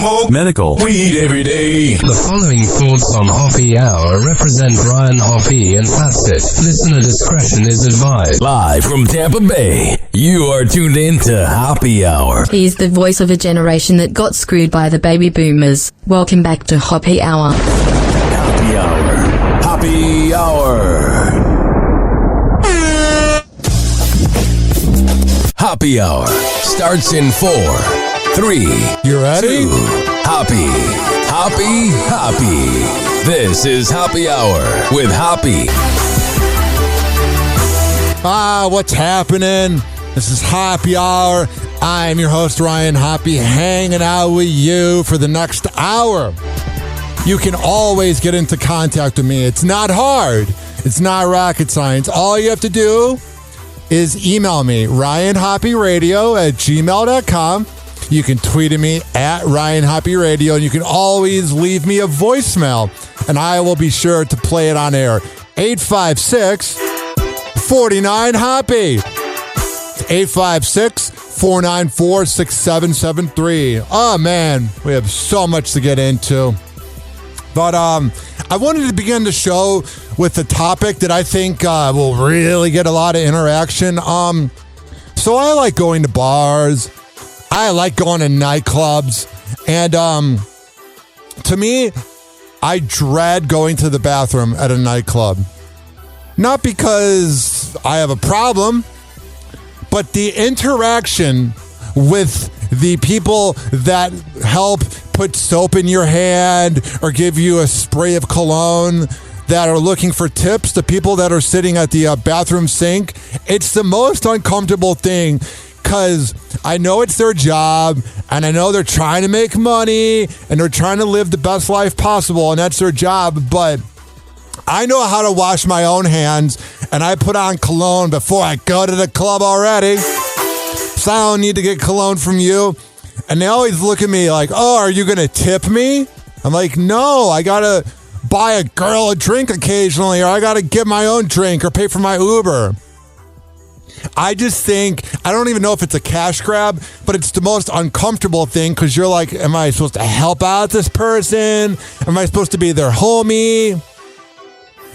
smoke medical weed every day. The following thoughts on Hoppe Hour represent Ryan Hoppe and Facet. Listener discretion is advised. Live from Tampa Bay, you are tuned in to Hoppe Hour. He's the voice of a generation that got screwed by the baby boomers. Welcome back to Hoppe Hour. Hoppe Hour. Hoppe Hour. Hoppe Hour starts in 4, 3. You ready? 2. Hoppe. Hoppe. Hoppe. This is Hoppe Hour with Hoppe. What's happening? This is Hoppe Hour. I'm your host, Ryan Hoppe, hanging out with you for the next hour. You can always get into contact with me. It's not hard. It's not rocket science. All you have to do is email me, ryanhopperadio@gmail.com. You can tweet at me at ryanhopperadio, and you can always leave me a voicemail, and I will be sure to play it on air. 856-49-HOPPE. 856-494-6773. Oh, man, we have so much to get into. But I wanted to begin the show with a topic that I think will really get a lot of interaction. So I like going to bars. I like going to nightclubs. And to me, I dread going to the bathroom at a nightclub. Not because I have a problem, but the interaction with the people that help put soap in your hand or give you a spray of cologne, that are looking for tips, the people that are sitting at the bathroom sink, it's the most uncomfortable thing, because I know it's their job, and I know they're trying to make money, and they're trying to live the best life possible, and that's their job, but I know how to wash my own hands, and I put on cologne before I go to the club already, so I don't need to get cologne from you. And they always look at me like, oh, are you going to tip me? I'm like, no, I got to buy a girl a drink occasionally, or I got to get my own drink or pay for my Uber. I just think, I don't even know if it's a cash grab, but it's the most uncomfortable thing, because you're like, am I supposed to help out this person? Am I supposed to be their homie?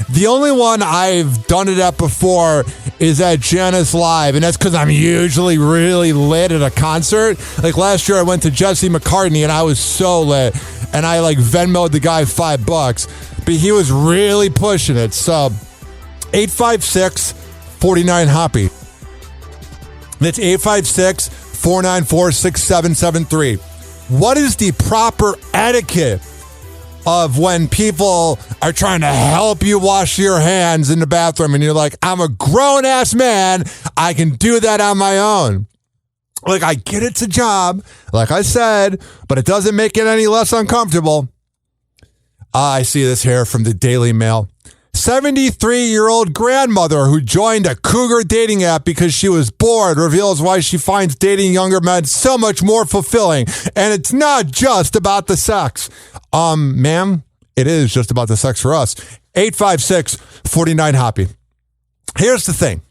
The only one I've done it at before is at Janice Live, and that's because I'm usually really lit at a concert. Like last year I went to Jesse McCartney, and I was so lit, and I like Venmo'd the guy $5, but he was really pushing it. So 856-49-HOPPE. That's 856-494-6773. What is the proper etiquette of when people are trying to help you wash your hands in the bathroom, and you're like, I'm a grown-ass man, I can do that on my own? Like, I get it's a job, like I said, but it doesn't make it any less uncomfortable. I see this here from the Daily Mail. 73-year-old grandmother who joined a cougar dating app because she was bored reveals why she finds dating younger men so much more fulfilling. And it's not just about the sex. Ma'am, it is just about the sex for us. 856-49-HOPPE. Here's the thing.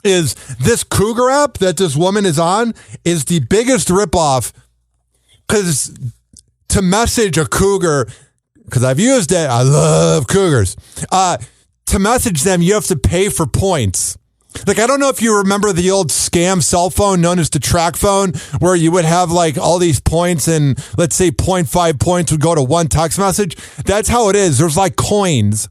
Is this cougar app that this woman is on is the biggest ripoff, because to message a cougar, because I've used it, I love cougars. To message them, you have to pay for points. Like, I don't know if you remember the old scam cell phone known as the track phone, where you would have like all these points, and let's say 0.5 points would go to one text message. That's how it is. There's like coins.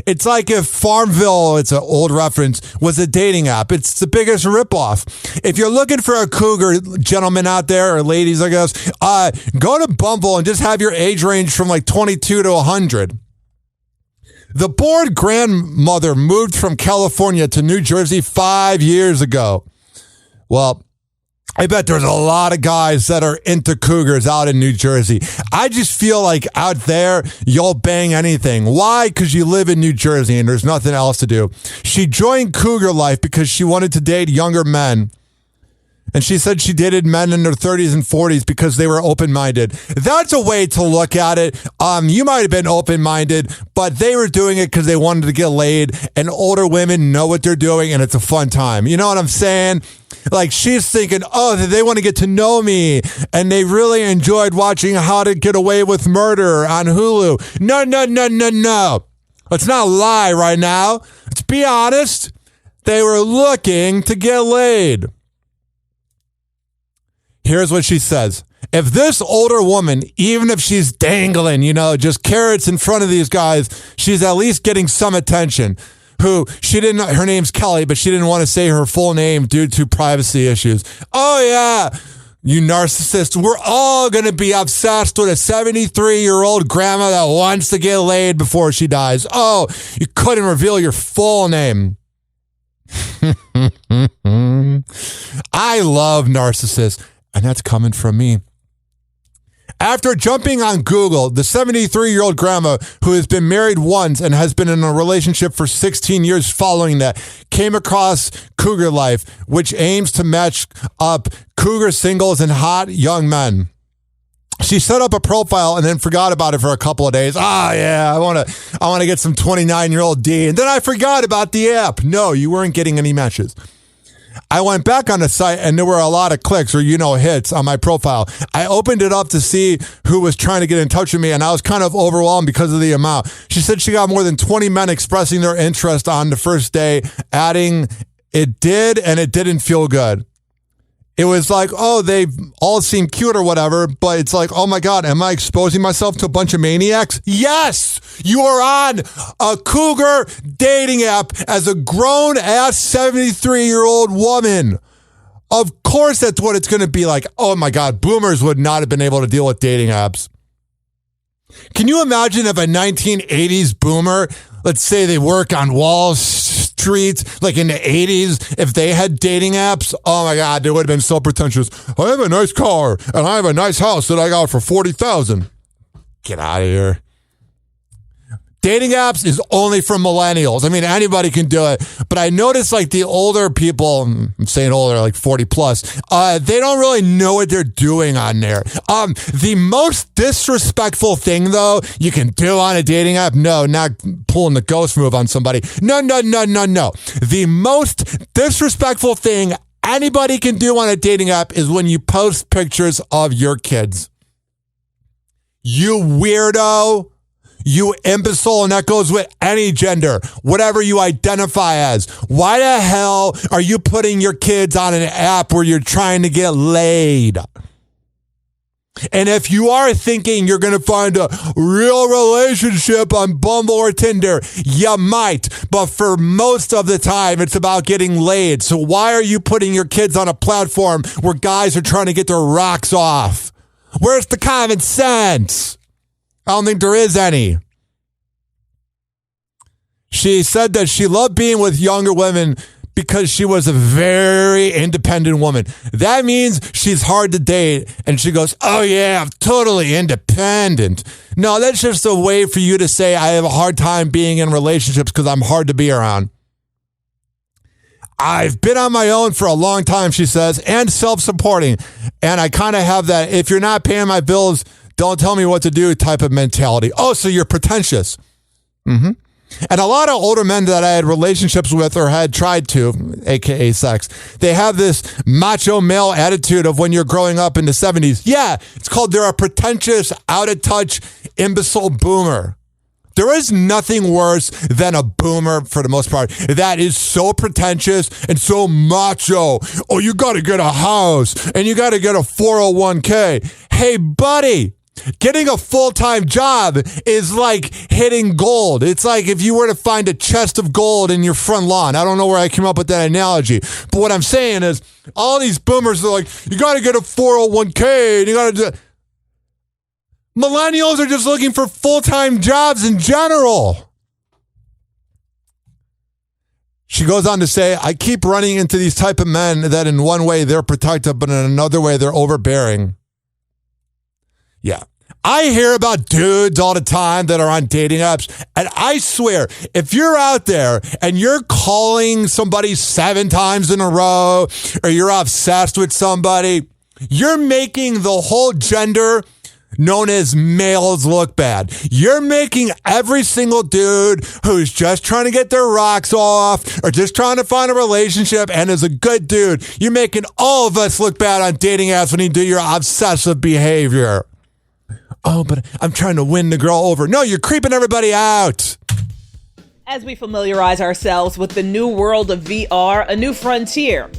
It's like if Farmville, it's an old reference, was a dating app. It's the biggest ripoff. If you're looking for a cougar, gentlemen out there, or ladies, I guess, go to Bumble and just have your age range from like 22 to 100. The bored grandmother moved from California to New Jersey 5 years ago. Well, I bet there's a lot of guys that are into cougars out in New Jersey. I just feel like out there, you'll bang anything. Why? Because you live in New Jersey and there's nothing else to do. She joined cougar life because she wanted to date younger men. And she said she dated men in their 30s and 40s because they were open-minded. That's a way to look at it. You might have been open-minded, but they were doing it because they wanted to get laid, and older women know what they're doing, and it's a fun time. You know what I'm saying? Like she's thinking, oh, they want to get to know me, and they really enjoyed watching How to Get Away with Murder on Hulu. No. Let's not lie right now. Let's be honest. They were looking to get laid. Here's what she says. If this older woman, even if she's dangling, just carrots in front of these guys, she's at least getting some attention. Her name's Kelly, but she didn't want to say her full name due to privacy issues. Oh, yeah. You narcissist, we're all going to be obsessed with a 73-year-old grandma that wants to get laid before she dies. Oh, you couldn't reveal your full name. I love narcissists, and that's coming from me. After jumping on Google, the 73-year-old grandma, who has been married once and has been in a relationship for 16 years following that, came across Cougar Life, which aims to match up cougar singles and hot young men. She set up a profile and then forgot about it for a couple of days. I want to get some 29-year-old D. And then I forgot about the app. No, you weren't getting any matches. I went back on the site and there were a lot of clicks or, hits on my profile. I opened it up to see who was trying to get in touch with me, and I was kind of overwhelmed because of the amount. She said she got more than 20 men expressing their interest on the first day, adding, it did and it didn't feel good. It was like, oh, they all seem cute or whatever, but it's like, oh my God, am I exposing myself to a bunch of maniacs? Yes, you are on a cougar dating app as a grown-ass 73-year-old woman. Of course that's what it's going to be like. Oh my God, boomers would not have been able to deal with dating apps. Can you imagine if a 1980s boomer, let's say they work on Wall Street, like in the 80s, if they had dating apps, oh my God, they would have been so pretentious. I have a nice car and I have a nice house that I got for $40,000. Get out of here. Dating apps is only for millennials. I mean, anybody can do it. But I noticed like the older people, I'm saying older, like 40 plus, they don't really know what they're doing on there. The most disrespectful thing, though, you can do on a dating app, no, not pulling the ghost move on somebody. No. The most disrespectful thing anybody can do on a dating app is when you post pictures of your kids. You weirdo. You imbecile, and that goes with any gender, whatever you identify as. Why the hell are you putting your kids on an app where you're trying to get laid? And if you are thinking you're going to find a real relationship on Bumble or Tinder, you might. But for most of the time, it's about getting laid. So why are you putting your kids on a platform where guys are trying to get their rocks off? Where's the common sense? I don't think there is any. She said that she loved being with younger women because she was a very independent woman. That means she's hard to date. And she goes, oh yeah, I'm totally independent. No, that's just a way for you to say I have a hard time being in relationships because I'm hard to be around. I've been on my own for a long time, she says, and self-supporting. And I kind of have that, if you're not paying my bills, don't tell me what to do type of mentality. Oh, so you're pretentious. Mm-hmm. And a lot of older men that I had relationships with or had tried to, aka sex, they have this macho male attitude of when you're growing up in the 70s. Yeah, it's called they're a pretentious, out of touch, imbecile boomer. There is nothing worse than a boomer, for the most part, that is so pretentious and so macho. Oh, you got to get a house and you got to get a 401k. Hey, buddy. Getting a full-time job is like hitting gold. It's like if you were to find a chest of gold in your front lawn. I don't know where I came up with that analogy. But what I'm saying is all these boomers are like, you got to get a 401k and you got to do... Millennials are just looking for full-time jobs in general. She goes on to say, I keep running into these type of men that in one way they're protective, but in another way they're overbearing. Yeah. I hear about dudes all the time that are on dating apps, and I swear, if you're out there and you're calling somebody 7 times in a row, or you're obsessed with somebody, you're making the whole gender known as Males Look Bad. You're making every single dude who's just trying to get their rocks off or just trying to find a relationship and is a good dude, you're making all of us look bad on dating apps when you do your obsessive behavior. Oh, but I'm trying to win the girl over. No, you're creeping everybody out. As we familiarize ourselves with the new world of VR, a new frontier.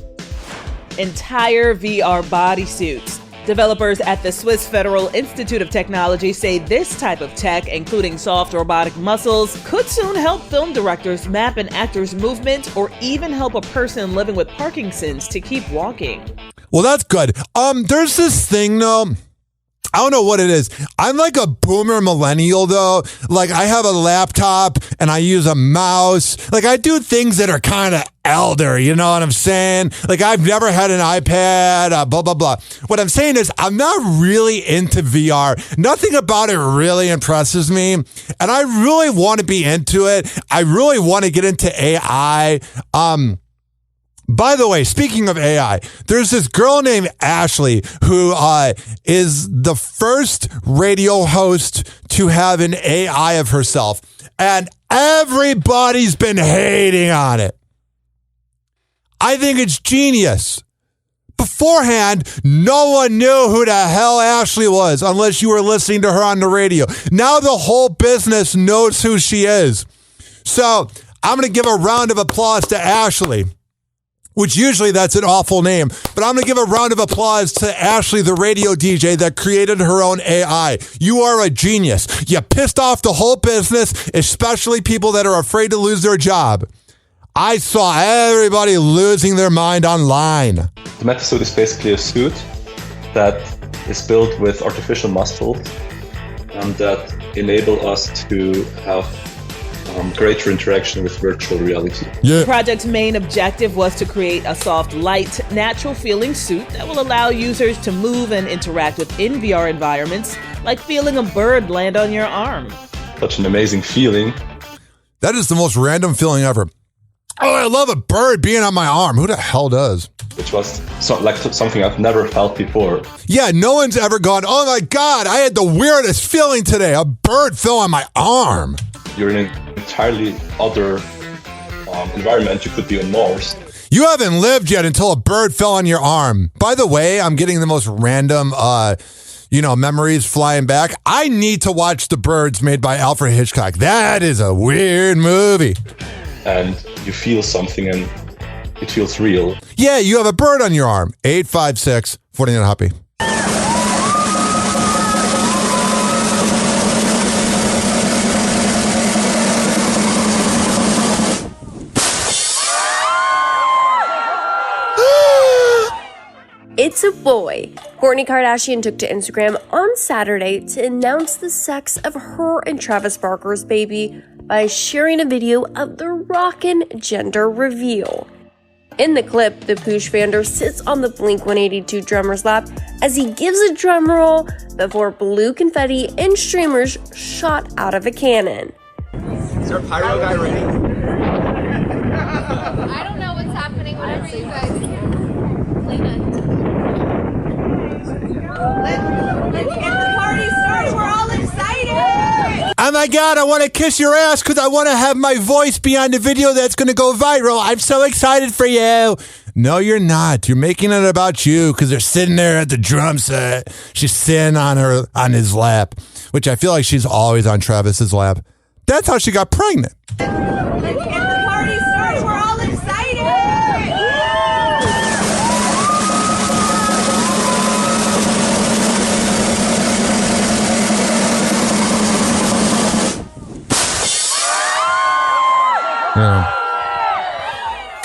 Entire VR bodysuits. Developers at the Swiss Federal Institute of Technology say this type of tech, including soft robotic muscles, could soon help film directors map an actor's movement or even help a person living with Parkinson's to keep walking. Well, that's good. There's this thing, though. I don't know what it is. I'm like a boomer millennial, though. Like, I have a laptop and I use a mouse. Like, I do things that are kind of elder, you know what I'm saying? Like, I've never had an iPad, blah, blah, blah. What I'm saying is I'm not really into VR. Nothing about it really impresses me. And I really want to be into it. I really want to get into AI. By the way, speaking of AI, there's this girl named Ashley who is the first radio host to have an AI of herself. And everybody's been hating on it. I think it's genius. Beforehand, no one knew who the hell Ashley was unless you were listening to her on the radio. Now the whole business knows who she is. So I'm going to give a round of applause to Ashley. Which usually that's an awful name, but I'm going to give a round of applause to Ashley, the radio DJ that created her own AI. You are a genius. You pissed off the whole business, especially people that are afraid to lose their job. I saw everybody losing their mind online. The Meta is basically a suit that is built with artificial muscles that enable us to have greater interaction with virtual reality. Yeah. The project's main objective was to create a soft, light, natural-feeling suit that will allow users to move and interact with in-VR environments, like feeling a bird land on your arm. Such an amazing feeling. That is the most random feeling ever. Oh, I love a bird being on my arm. Who the hell does? Which was something I've never felt before. Yeah, no one's ever gone, oh my God, I had the weirdest feeling today. A bird fell on my arm. You're in an entirely other environment. You could be on Mars. You haven't lived yet until a bird fell on your arm. By the way, I'm getting the most random, memories flying back. I need to watch The Birds made by Alfred Hitchcock. That is a weird movie. And you feel something and it feels real. Yeah, you have a bird on your arm. 856-49 Hoppe. It's a boy. Kourtney Kardashian took to Instagram on Saturday to announce the sex of her and Travis Barker's baby by sharing a video of the rockin' gender reveal. In the clip, the Poosh Vander sits on the Blink-182 drummer's lap as he gives a drum roll before blue confetti and streamers shot out of a cannon. Is our pyro guy ready? I don't know what's happening. Whatever you guys clean it. Let's get the party started. We're all excited. Oh my God, I want to kiss your ass because I want to have my voice be on the video that's going to go viral. I'm so excited for you. No, you're not. You're making it about you because they're sitting there at the drum set. She's sitting on his lap, which I feel like she's always on Travis's lap. That's how she got pregnant. Let's get the party started. We're all excited. Yeah.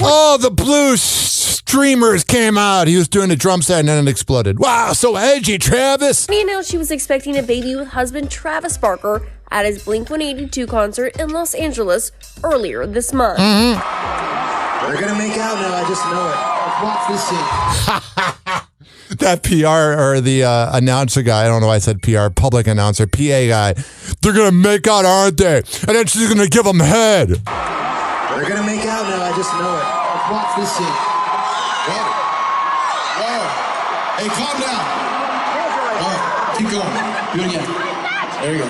Oh, the blue streamers came out. He was doing a drum set and then it exploded. Wow, so edgy, Travis. She announced she was expecting a baby with husband Travis Barker at his Blink-182 concert in Los Angeles earlier this month. We're going to make out now. I just know it. Let's watch this shit. That PR or the announcer guy, I don't know why I said PR, public announcer, PA guy, they're going to make out, aren't they? And then she's going to give them head. We're going to make out now. I just know it. Let's watch this shit. Whoa. Whoa. Hey, calm down. Keep going. Do it again. There you go.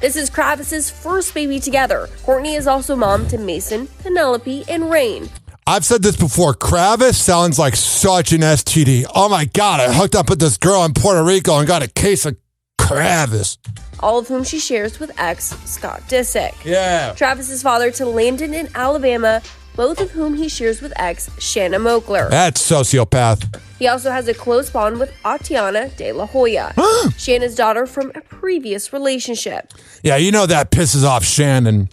This is Kravis's first baby together. Courtney is also mom to Mason, Penelope, and Rain. I've said this before. Kravis sounds like such an STD. Oh my God, I hooked up with this girl in Puerto Rico and got a case of Kravis. All of whom she shares with ex Scott Disick. Yeah. Travis is father to Landon in Alabama, both of whom he shares with ex Shanna Mokler. That's sociopath. He also has a close bond with Atiana De La Hoya, Shanna's daughter from a previous relationship. Yeah, you know that pisses off Shannon.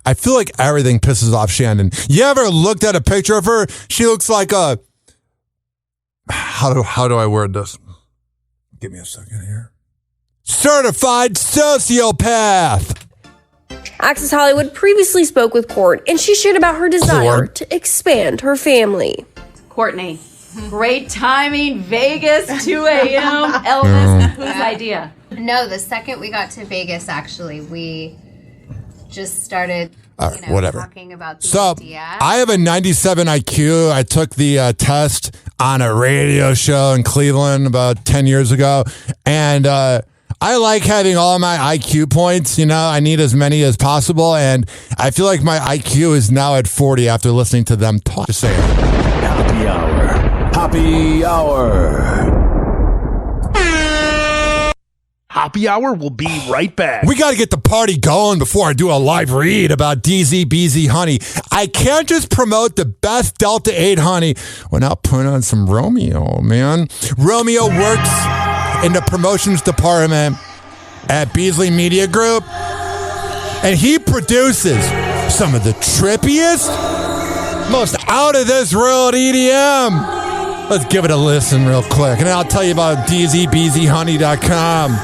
I feel like everything pisses off Shannon. You ever looked at a picture of her? She looks like a... How do I word this? Give me a second here. Certified sociopath. Access Hollywood previously spoke with Court, and she shared about her desire to expand her family. Courtney, great timing. Vegas, 2 a.m. Elvis, whose idea? No, the second we got to Vegas, actually, we just started talking about the idea. I have a 97 IQ. I took the test on a radio show in Cleveland about 10 years ago. And I like having all my IQ points. You know, I need as many as possible. And I feel like my IQ is now at 40 after listening to them talk. Just saying. Happy Hour. Happy Hour. Happy Hour will be right back. We got to get the party going before I do a live read about DZBZ honey. I can't just promote the best Delta 8 honey without putting on some Romeo, man. Romeo works in the promotions department at Beasley Media Group, and he produces some of the trippiest, most out-of-this-world EDM. Let's give it a listen real quick, and I'll tell you about DZBZHoney.com.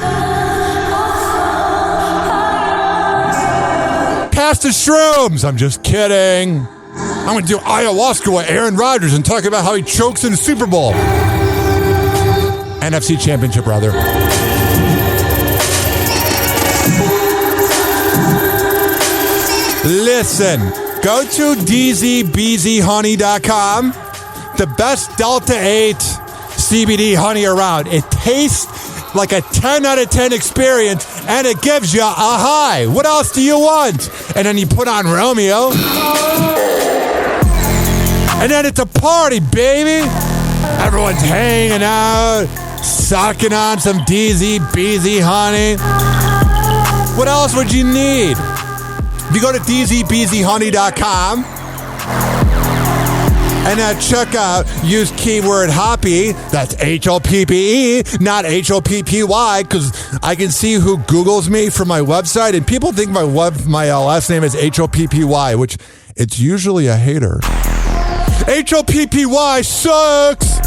Pass the shrooms. I'm just kidding. I'm going to do ayahuasca with Aaron Rodgers and talk about how he chokes in the Super Bowl. NFC Championship, rather. Listen, go to DZBZHoney.com. The best Delta 8 CBD honey around. It tastes like a 10 out of 10 experience, and it gives you a high. What else do you want? And then you put on Romeo. And then it's a party, baby. Everyone's hanging out, sucking on some DZBZ honey. What else would you need? If you go to DZBZHoney.com, and at checkout, use keyword Hoppe. That's H-O-P-P-E, not H-O-P-P-Y, because I can see who Googles me for my website, and people think my last name is H-O-P-P-Y, which it's usually a hater. H-O-P-P-Y sucks.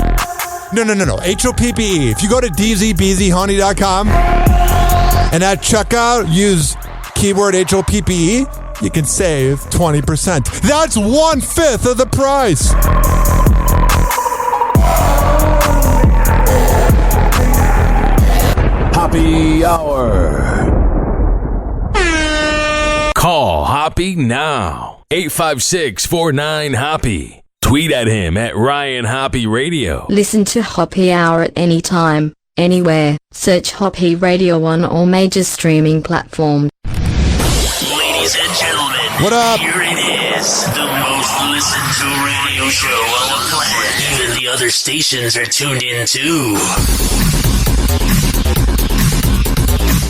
No. H-O-P-P-E. If you go to DZBZHoney.com, and at checkout, use keyword H-O-P-P-E, you can save 20%. That's 1/5 of the price. Happy Hour. Call Hoppe now. 856-49-HOPPE. Tweet at him at Ryan Hoppe Radio. Listen to Hoppe Hour at any time, anywhere. Search Hoppe Radio on all major streaming platforms. Ladies and gentlemen, what up? Here it is, the most listened to radio show on the planet. Even the other stations are tuned in too.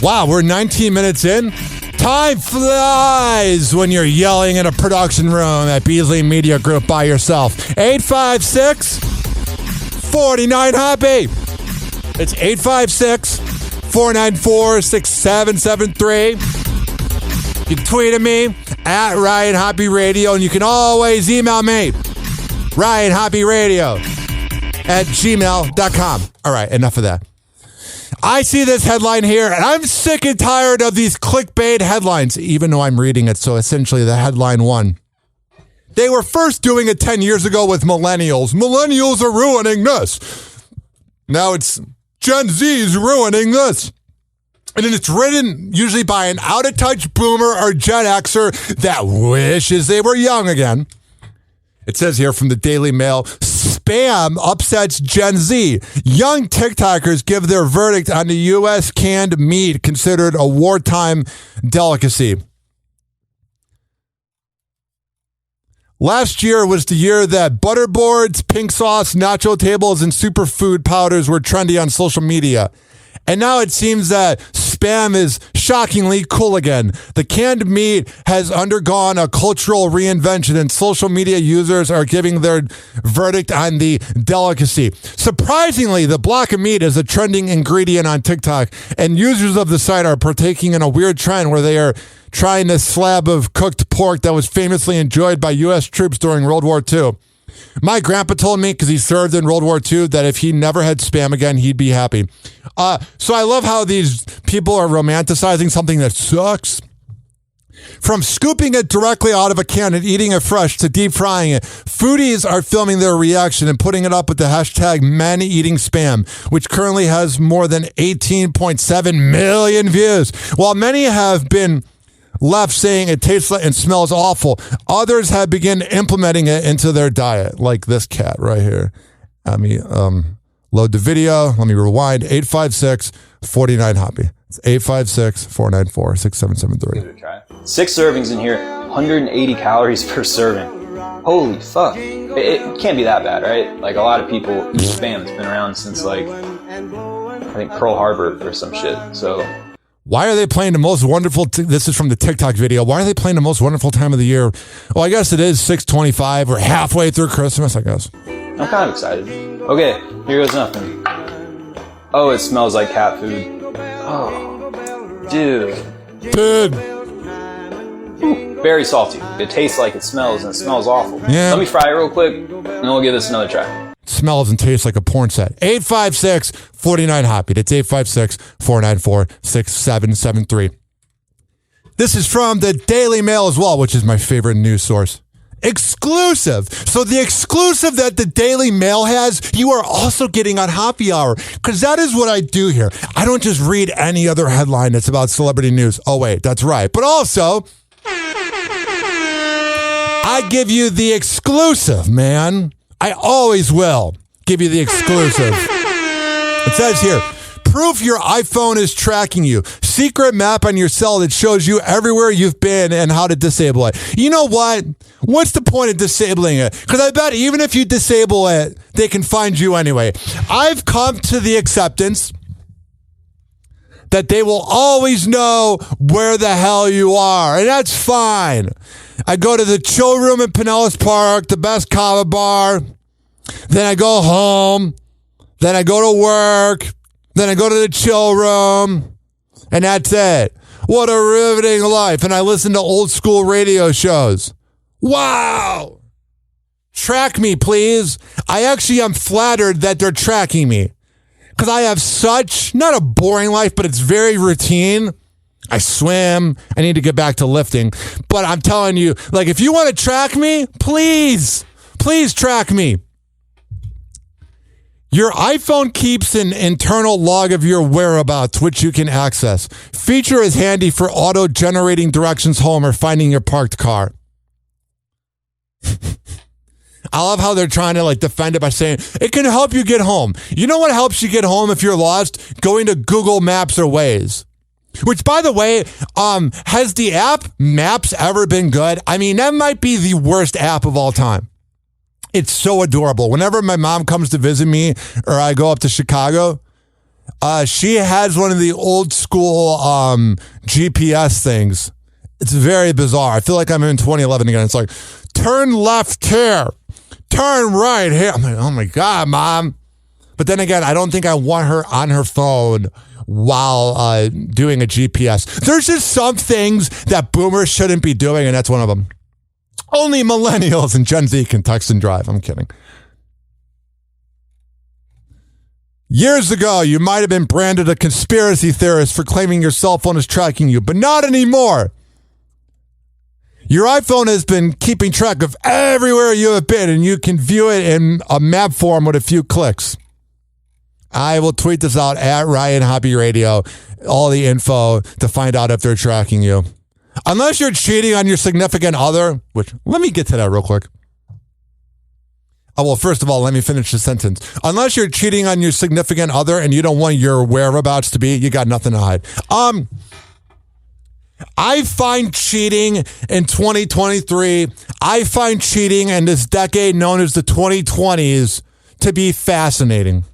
Wow, we're 19 minutes in. Time flies when you're yelling in a production room at Beasley Media Group by yourself. 856-49-HOPPE. It's 856-494-6773. You can tweet at me at Ryan Hoppe Radio, and you can always email me, RyanHoppeRadio@gmail.com. All right, enough of that. I see this headline here, and I'm sick and tired of these clickbait headlines, even though I'm reading it, so essentially the headline one. They were first doing it 10 years ago with millennials. Millennials are ruining this. Now it's Gen Z's ruining this. And then it's written usually by an out-of-touch boomer or Gen Xer that wishes they were young again. It says here from the Daily Mail, Spam upsets Gen Z. Young TikTokers give their verdict on the U.S. canned meat considered a wartime delicacy. Last year was the year that butterboards, pink sauce, nacho tables, and superfood powders were trendy on social media. And now it seems that Spam is shockingly cool again. The canned meat has undergone a cultural reinvention, and social media users are giving their verdict on the delicacy. Surprisingly, the block of meat is a trending ingredient on TikTok, and users of the site are partaking in a weird trend where they are trying this slab of cooked pork that was famously enjoyed by U.S. troops during World War II. My grandpa told me, because he served in World War II, that if he never had Spam again, he'd be happy. So I love how these people are romanticizing something that sucks. From scooping it directly out of a can and eating it fresh to deep frying it, foodies are filming their reaction and putting it up with the hashtag #MenEatingSpam, which currently has more than 18.7 million views. While many have been left saying it tastes like and smells awful, others have begun implementing it into their diet, like this cat right here. Let me load the video. Let me rewind. 856-49-HOPPY. It's 856-494-6773. 6 servings in here, 180 calories per serving. Holy fuck. It can't be that bad, right? Like, a lot of people, Spam, it's been around since, like, I think Pearl Harbor or some shit, so... Why are they playing the most wonderful... this is from the TikTok video. Why are they playing the most wonderful time of the year? Well, I guess it is 6/25. We're halfway through Christmas, I guess. I'm kind of excited. Okay, here goes nothing. Oh, it smells like cat food. Oh, dude. Ooh, very salty. It tastes like it smells, and it smells awful. Yeah. Let me fry it real quick, and then we'll give this another try. Smells and tastes like a porn set. 856-49-HOPPY. That's 856-494-6773. This is from the Daily Mail as well, which is my favorite news source. Exclusive. So the exclusive that the Daily Mail has, you are also getting on Happy Hour, because that is what I do here. I don't just read any other headline that's about celebrity news. Oh, wait, that's right. But also, I give you the exclusive, man. I always will give you the exclusive. It says here, proof your iPhone is tracking you. Secret map on your cell that shows you everywhere you've been and how to disable it. You know what? What's the point of disabling it? Because I bet even if you disable it, they can find you anyway. I've come to the acceptance that they will always know where the hell you are, and that's fine. I go to the chill room in Pinellas Park, the best Kava bar. Then I go home. Then I go to work. Then I go to the chill room. And that's it. What a riveting life. And I listen to old school radio shows. Wow. Track me, please. I actually am flattered that they're tracking me. Because I have such, not a boring life, but it's very routine. I swim. I need to get back to lifting. But I'm telling you, like, if you want to track me, please track me. Your iPhone keeps an internal log of your whereabouts, which you can access. Feature is handy for auto-generating directions home or finding your parked car. I love how they're trying to defend it by saying it can help you get home. You know what helps you get home if you're lost? Going to Google Maps or Waze. Which, by the way, has the app Maps ever been good? I mean, that might be the worst app of all time. It's so adorable. Whenever my mom comes to visit me or I go up to Chicago, she has one of the old school GPS things. It's very bizarre. I feel like I'm in 2011 again. It's like, turn left here, turn right here. I'm like, oh my God, Mom. But then again, I don't think I want her on her phone while doing a GPS. There's just some things that boomers shouldn't be doing, and that's one of them. Only millennials and Gen Z can text and drive. I'm kidding. Years ago, you might have been branded a conspiracy theorist for claiming your cell phone is tracking you, but not anymore. Your iPhone has been keeping track of everywhere you have been, and you can view it in a map form with a few clicks. I will tweet this out at Ryan Hoppy Radio, all the info to find out if they're tracking you. Unless you're cheating on your significant other, which, let me get to that real quick. Oh, well, first of all, let me finish the sentence. Unless you're cheating on your significant other and you don't want your whereabouts to be, you got nothing to hide. I find cheating in 2023, I find cheating in this decade known as the 2020s to be fascinating.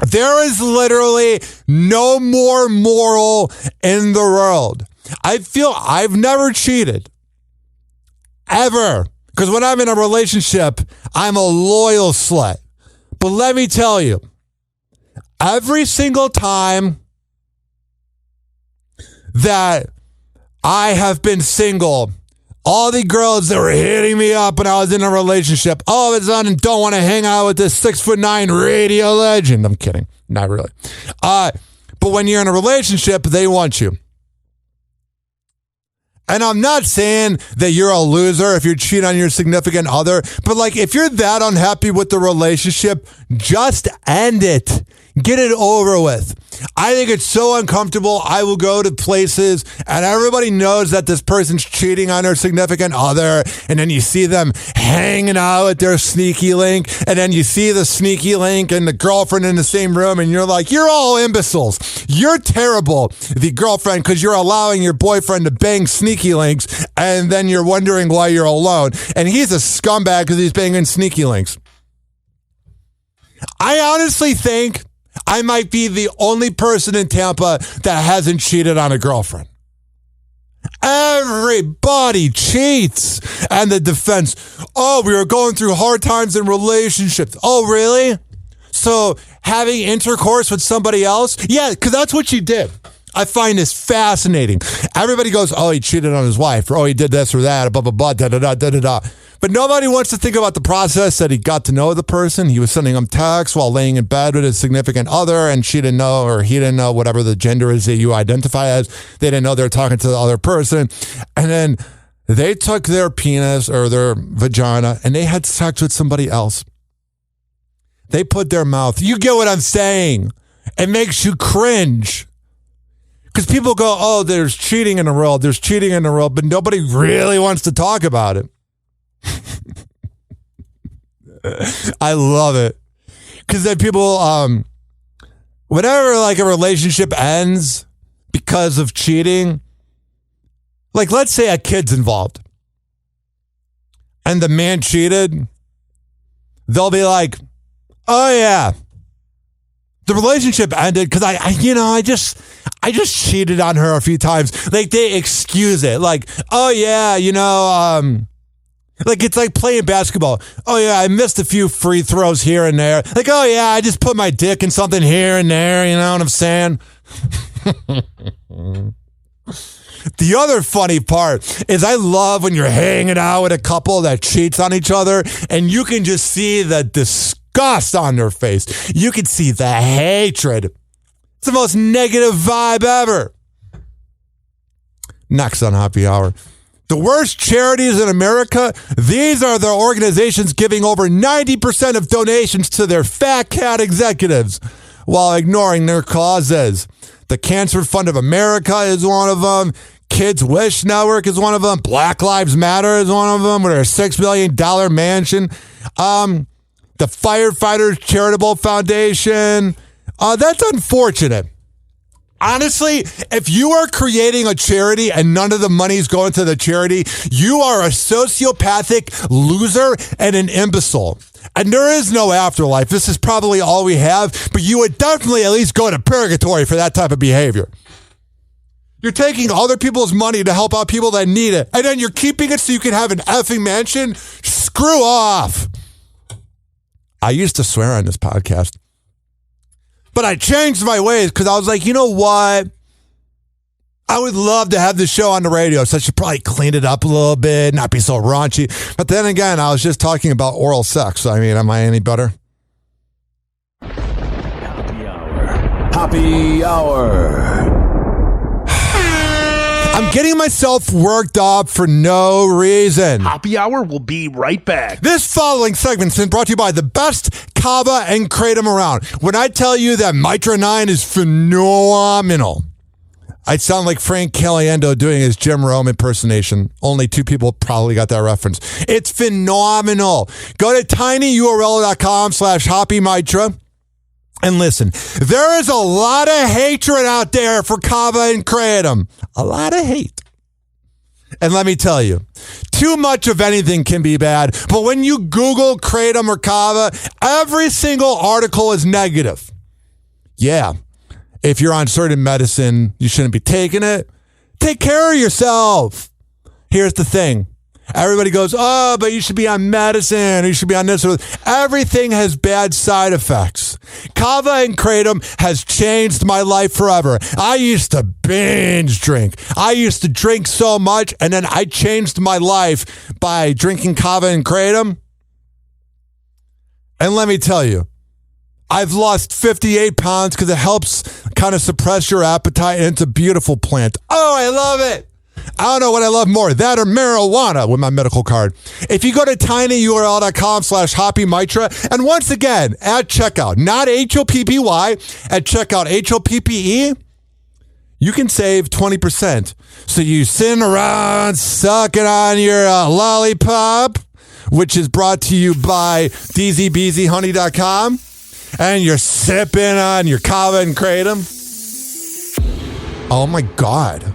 There is literally no more moral in the world. I feel I've never cheated. Ever. Because when I'm in a relationship, I'm a loyal slut. But let me tell you, every single time that I have been single, all the girls that were hitting me up when I was in a relationship, all of a sudden don't want to hang out with this 6'9" radio legend. I'm kidding. Not really. But when you're in a relationship, they want you. And I'm not saying that you're a loser if you cheat on your significant other, but like if you're that unhappy with the relationship, just end it. Get it over with. I think it's so uncomfortable. I will go to places and everybody knows that this person's cheating on their significant other. And then you see them hanging out with their sneaky link. And then you see the sneaky link and the girlfriend in the same room. And you're like, you're all imbeciles. You're terrible, the girlfriend, because you're allowing your boyfriend to bang sneaky links. And then you're wondering why you're alone. And he's a scumbag because he's banging sneaky links. I honestly think I might be the only person in Tampa that hasn't cheated on a girlfriend. Everybody cheats. And the defense, oh, we were going through hard times in relationships. Oh, really? So having intercourse with somebody else? Yeah, because that's what you did. I find this fascinating. Everybody goes, oh, he cheated on his wife, or oh, he did this or that, blah, blah, blah, da-da-da, da-da-da. But nobody wants to think about the process that he got to know the person. He was sending them texts while laying in bed with his significant other, and she didn't know, or he didn't know, whatever the gender is that you identify as. They didn't know they were talking to the other person. And then they took their penis or their vagina and they had sex with somebody else. They put their mouth. You get what I'm saying? It makes you cringe. Because people go, oh, there's cheating in the world. There's cheating in the world. But nobody really wants to talk about it. I love it. Because then people, whenever like a relationship ends because of cheating, like let's say a kid's involved and the man cheated, they'll be like, oh yeah, the relationship ended because I just cheated on her a few times. Like they excuse it. Like, oh yeah, like it's like playing basketball. Oh yeah, I missed a few free throws here and there. Like, oh yeah, I just put my dick in something here and there. You know what I'm saying? The other funny part is I love when you're hanging out with a couple that cheats on each other and you can just see the disgust on their face. You can see the hatred. It's the most negative vibe ever. Next on Happy Hour. The worst charities in America, these are the organizations giving over 90% of donations to their fat cat executives while ignoring their causes. The Cancer Fund of America is one of them. Kids Wish Network is one of them. Black Lives Matter is one of them with their $6 million mansion. The Firefighters Charitable Foundation. That's unfortunate. Honestly, if you are creating a charity and none of the money is going to the charity, you are a sociopathic loser and an imbecile. And there is no afterlife. This is probably all we have, but you would definitely at least go to purgatory for that type of behavior. You're taking other people's money to help out people that need it, and then you're keeping it so you can have an effing mansion? Screw off. I used to swear on this podcast. But I changed my ways because I was like, you know what? I would love to have this show on the radio, so I should probably clean it up a little bit, not be so raunchy. But then again, I was just talking about oral sex. I mean, am I any better? Happy Hour. I'm getting myself worked up for no reason. Happy Hour will be right back. This following segment's been brought to you by the best Kava and Kratom around. When I tell you that Mitra 9 is phenomenal, I sound like Frank Caliendo doing his Jim Rome impersonation. Only 2 people probably got that reference. It's phenomenal. Go to tinyurl.com/HoppyMitra. And listen, there is a lot of hatred out there for Kava and Kratom. A lot of hate. And let me tell you, too much of anything can be bad. But when you Google Kratom or Kava, every single article is negative. Yeah, if you're on certain medicine, you shouldn't be taking it. Take care of yourself. Here's the thing. Everybody goes, oh, but you should be on medicine, or you should be on this. Everything has bad side effects. Kava and Kratom has changed my life forever. I used to binge drink. I used to drink so much, and then I changed my life by drinking Kava and Kratom. And let me tell you, I've lost 58 pounds because it helps kind of suppress your appetite, and it's a beautiful plant. Oh, I love it. I don't know what I love more, that or marijuana with my medical card. If you go to tinyurl.com/HoppyMitra, and once again, at checkout, not HOPPY, at checkout, HOPPE, you can save 20%. So you sitting around sucking on your lollipop, which is brought to you by DZBZHoney.com, and you're sipping on your Kava and Kratom. Oh my God.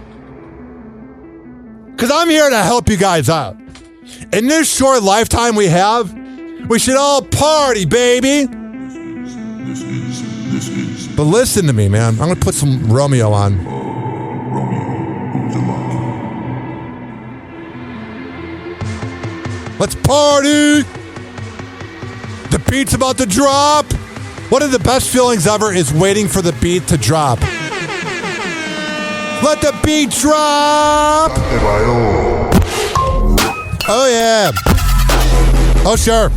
Because I'm here to help you guys out. In this short lifetime we have, we should all party, baby. But listen to me, man. I'm going to put some Romeo on. Let's party. The beat's about to drop. One of the best feelings ever is waiting for the beat to drop. Let the beat drop. Oh, yeah. Oh, sure.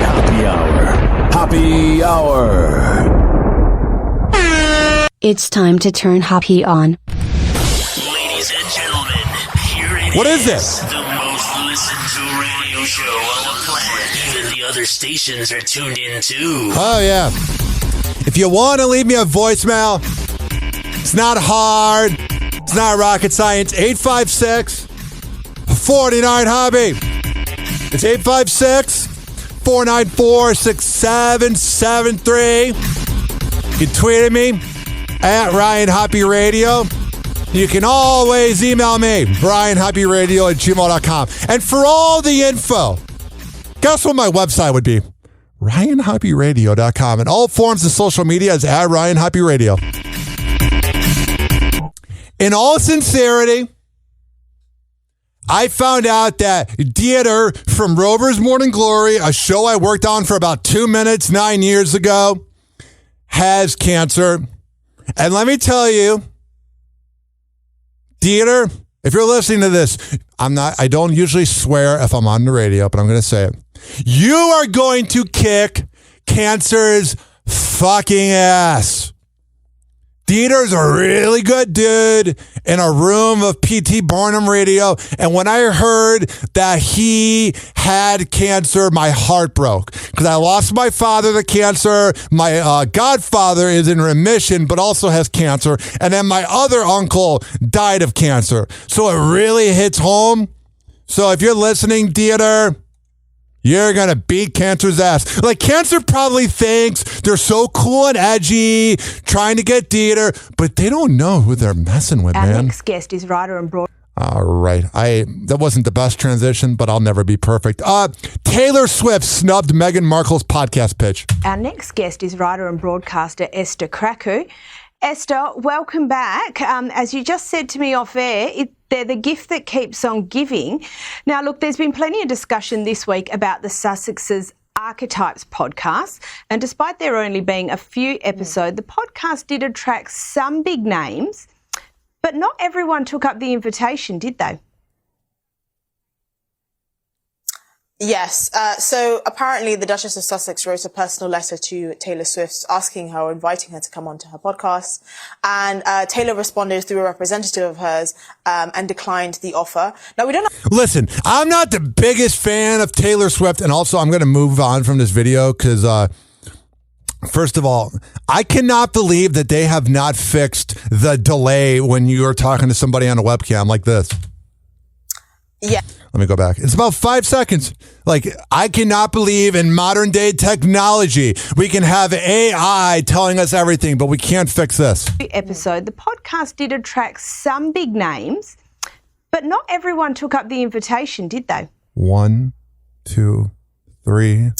Happy Hour. Happy Hour. It's time to turn Hoppy on. Ladies and gentlemen, here it is. What is this? The most listened to radio show on the planet. Even the other stations are tuned in too. Oh, yeah. If you want to leave me a voicemail, it's not hard. It's not rocket science. 856-49-HOBBY. It's 856-494-6773. You can tweet at me at Ryan Hoppy Radio. You can always email me, RyanHoppyRadio@gmail.com. And for all the info, guess what my website would be? RyanHoppyRadio.com. And all forms of social media is at Ryan Hoppy Radio. In all sincerity, I found out that Dieter from Rover's Morning Glory, a show I worked on for about 2 minutes 9 years ago, has cancer. And let me tell you, Dieter, if you're listening to this, I don't usually swear if I'm on the radio, but I'm going to say it. You are going to kick cancer's fucking ass. Dieter's a really good dude in a room of P.T. Barnum radio. And when I heard that he had cancer, my heart broke. Because I lost my father to cancer. My godfather is in remission, but also has cancer. And then my other uncle died of cancer. So it really hits home. So if you're listening, Dieter, you're going to beat cancer's ass. Like, cancer probably thinks they're so cool and edgy, trying to get Dieter, but they don't know who they're messing with, Our man. next guest is writer and broadcaster. All right. That wasn't the best transition, but I'll never be perfect. Taylor Swift snubbed Meghan Markle's podcast pitch. Our next guest is writer and broadcaster Esther Kraku. Esther, welcome back. As you just said to me off air, they're the gift that keeps on giving. Now, look, there's been plenty of discussion this week about the Sussex's Archetypes podcast, and despite there only being a few episodes, the podcast did attract some big names, but not everyone took up the invitation, did they? Yes. So apparently the Duchess of Sussex wrote a personal letter to Taylor Swift asking her, inviting her to come onto her podcast. And Taylor responded through a representative of hers and declined the offer. Now, we don't know. Listen, I'm not the biggest fan of Taylor Swift. And also, I'm going to move on from this video because, first of all, I cannot believe that they have not fixed the delay when you're talking to somebody on a webcam like this. Yeah. Let me go back. It's about 5 seconds. Like, I cannot believe in modern day technology we can have AI telling us everything, but we can't fix this. Episode, the podcast did attract some big names, but not everyone took up the invitation, did they? 1, 2, 3,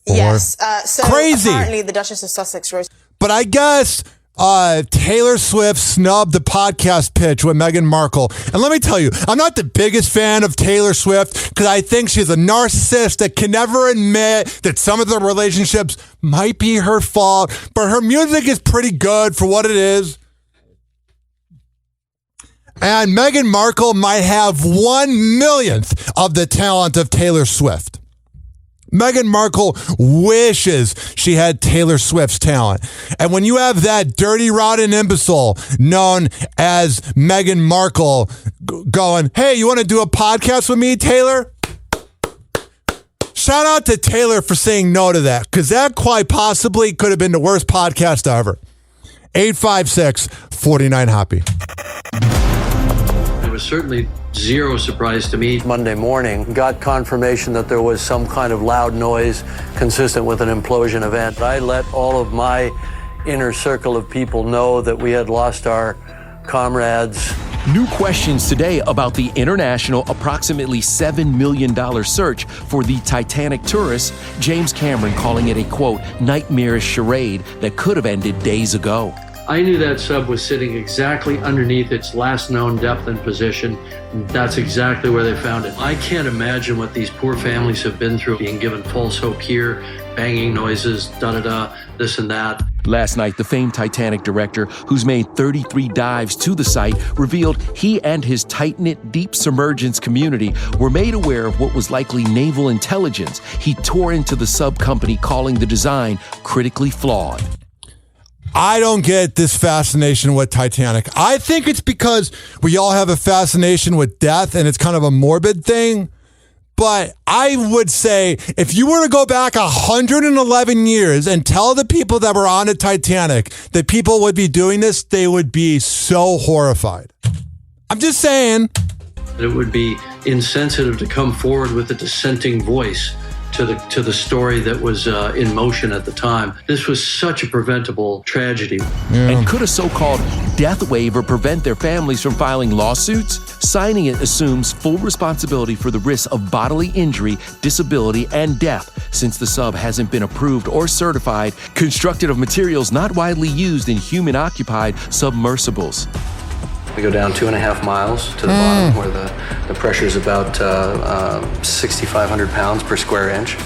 4. Yes. So crazy. Apparently the Duchess of Sussex wrote. But I guess Taylor Swift snubbed the podcast pitch with Meghan Markle. And let me tell you, I'm not the biggest fan of Taylor Swift because I think she's a narcissist that can never admit that some of the relationships might be her fault. But her music is pretty good for what it is. And Meghan Markle might have 1/1,000,000th of the talent of Taylor Swift. Meghan Markle wishes she had Taylor Swift's talent. And when you have that dirty, rotten imbecile known as Meghan Markle going, hey, you want to do a podcast with me, Taylor? Shout out to Taylor for saying no to that, because that quite possibly could have been the worst podcast ever. 856-49-HOPPY. It was certainly zero surprise to me. Monday morning, got confirmation that there was some kind of loud noise consistent with an implosion event. I let all of my inner circle of people know that we had lost our comrades. New questions today about the international approximately $7 million search for the Titanic tourists. James Cameron calling it a, quote, nightmarish charade that could have ended days ago. I knew that sub was sitting exactly underneath its last known depth and position. That's exactly where they found it. I can't imagine what these poor families have been through, being given false hope here, banging noises, da-da-da, this and that. Last night, the famed Titanic director, who's made 33 dives to the site, revealed he and his tight-knit deep submergence community were made aware of what was likely naval intelligence. He tore into the sub company, calling the design critically flawed. I don't get this fascination with Titanic. I think it's because we all have a fascination with death and it's kind of a morbid thing. But I would say if you were to go back 111 years and tell the people that were on the Titanic that people would be doing this, they would be so horrified. I'm just saying. It would be insensitive to come forward with a dissenting voice to the story that was in motion at the time. This was such a preventable tragedy. And could a so-called death waiver prevent their families from filing lawsuits? Signing it assumes full responsibility for the risks of bodily injury, disability, and death, since the sub hasn't been approved or certified, constructed of materials not widely used in human-occupied submersibles. We go down 2.5 miles to the bottom where the pressure is about 6,500 pounds per square inch.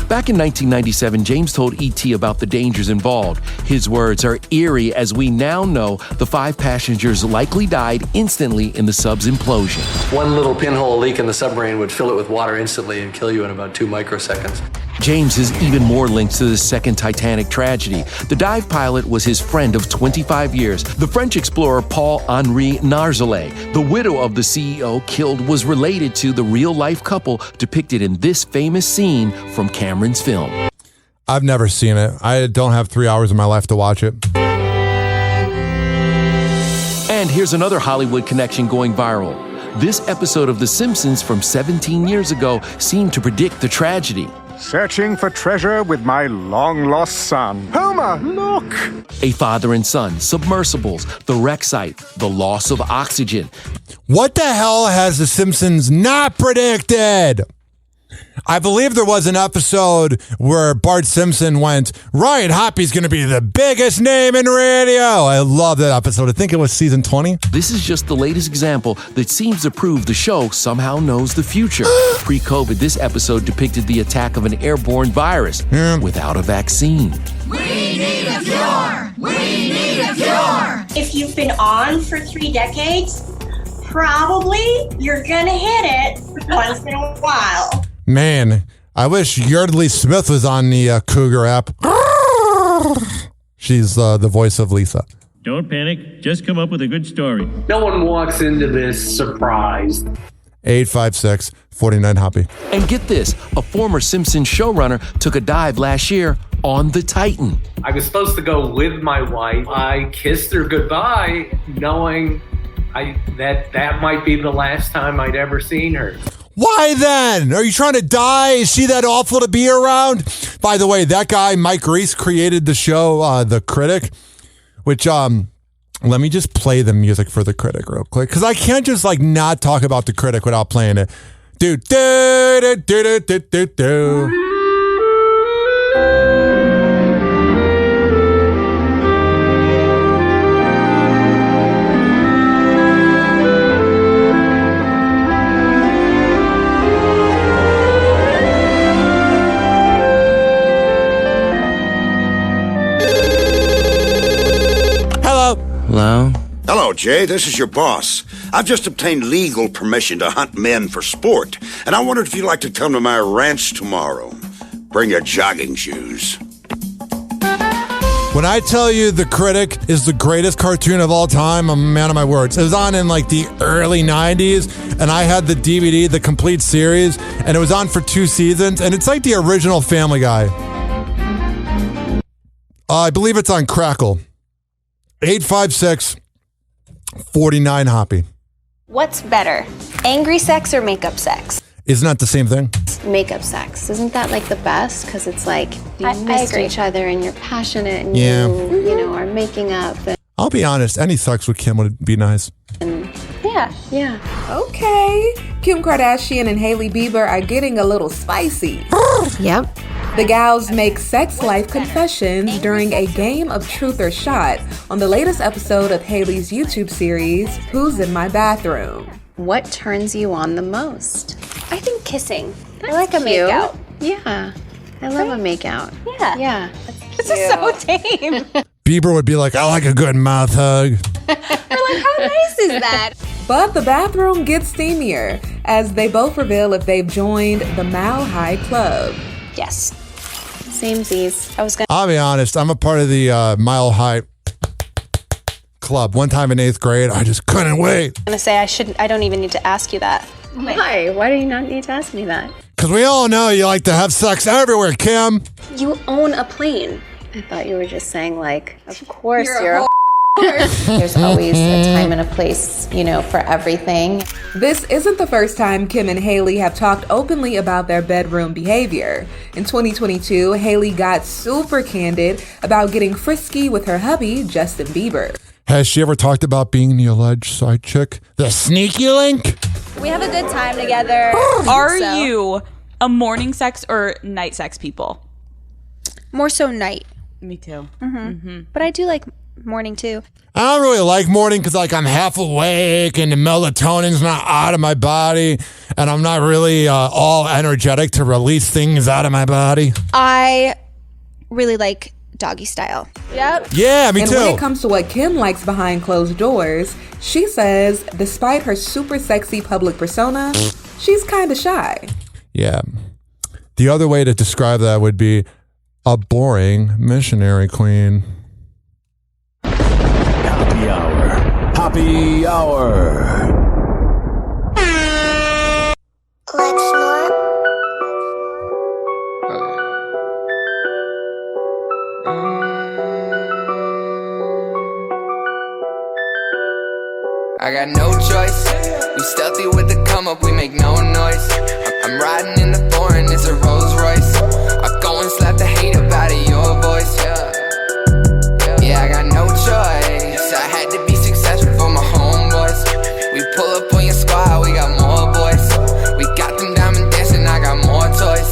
Back in 1997, James told E.T. about the dangers involved. His words are eerie, as we now know the 5 passengers likely died instantly in the sub's implosion. One little pinhole leak in the submarine would fill it with water instantly and kill you in about 2 microseconds. James has even more links to the second Titanic tragedy. The dive pilot was his friend of 25 years, the French explorer Paul-Henri Nargeolet. The widow of the CEO killed was related to the real-life couple depicted in this famous scene from Cameron's film. I've never seen it. I don't have 3 hours of my life to watch it. And here's another Hollywood connection going viral. This episode of The Simpsons from 17 years ago seemed to predict the tragedy. Searching for treasure with my long-lost son. Homer, look! A father and son, submersibles, the wreck site, the loss of oxygen. What the hell has The Simpsons not predicted? I believe there was an episode where Bart Simpson went, Ryan Hoppy's going to be the biggest name in radio. I love that episode. I think it was season 20. This is just the latest example that seems to prove the show somehow knows the future. Pre-COVID, this episode depicted the attack of an airborne virus without a vaccine. We need a cure! We need a cure! If you've been on for 3 decades, probably you're going to hit it once in a while. Man, I wish Yardley Smith was on the Cougar app. She's the voice of Lisa. Don't panic. Just come up with a good story. No one walks into this surprised. 856-49-HOPPY. And get this, a former Simpsons showrunner took a dive last year on the Titan. I was supposed to go with my wife. I kissed her goodbye, knowing that might be the last time I'd ever seen her. Why then? Are you trying to die? Is she that awful to be around? By the way, that guy, Mike Reese, created the show, The Critic, which, let me just play the music for The Critic real quick, because I can't just, not talk about The Critic without playing it. Dude, Hello? Hello, Jay. This is your boss. I've just obtained legal permission to hunt men for sport, and I wondered if you'd like to come to my ranch tomorrow. Bring your jogging shoes. When I tell you The Critic is the greatest cartoon of all time, I'm a man of my words. It was on in the early 90s, and I had the DVD, the complete series, and it was on for 2 seasons, and it's like the original Family Guy. I believe it's on Crackle. 856-49-HOPPY. What's better, angry sex or makeup sex? Isn't that the same thing? Makeup sex. Isn't that the best? Because it's you miss each other and you're passionate and you are making up. I'll be honest, any sex with Kim would be nice. Yeah. Okay. Kim Kardashian and Hailey Bieber are getting a little spicy. Yep. The gals make sex life confessions during a game of truth or shot on the latest episode of Hailey's YouTube series, Who's in My Bathroom? What turns you on the most? I think kissing. That's I like a cute. makeout. Yeah. I love a makeout. Yeah. This is so tame. Bieber would be like, I like a good mouth hug. How nice is that? But the bathroom gets steamier as they both reveal if they've joined the Mile High Club. Yes. Samesies. I'll be honest, I'm a part of the Mile High Club. One time in 8th grade, I just couldn't wait. I'm gonna say I don't even need to ask you that. Why? Why do you not need to ask me that? Because we all know you like to have sex everywhere, Kim. You own a plane. I thought you were just saying of course you're a There's always a time and a place, for everything. This isn't the first time Kim and Hailey have talked openly about their bedroom behavior. In 2022, Hailey got super candid about getting frisky with her hubby, Justin Bieber. Has she ever talked about being the alleged side chick? The sneaky link? We have a good time together. Are you a morning sex or night sex people? More so night. Me too. But I do like morning too. I don't really like morning because I'm half awake and the melatonin's not out of my body and I'm not really all energetic to release things out of my body. I really like doggy style. Yep. Yeah, me too. And when it comes to what Kim likes behind closed doors, she says despite her super sexy public persona, she's kind of shy. Yeah. The other way to describe that would be a boring missionary queen. Happy Hour. Let's snort. I got no choice. We stealthy with the come up, we make no noise. I'm riding in the foreign, it's a Rolls Royce. I go and slap the hate up out of your voice. Yeah, I got no choice. I had to be successful for my homeboys. We pull up on your squad, we got more boys. We got them diamond dancing, I got more toys.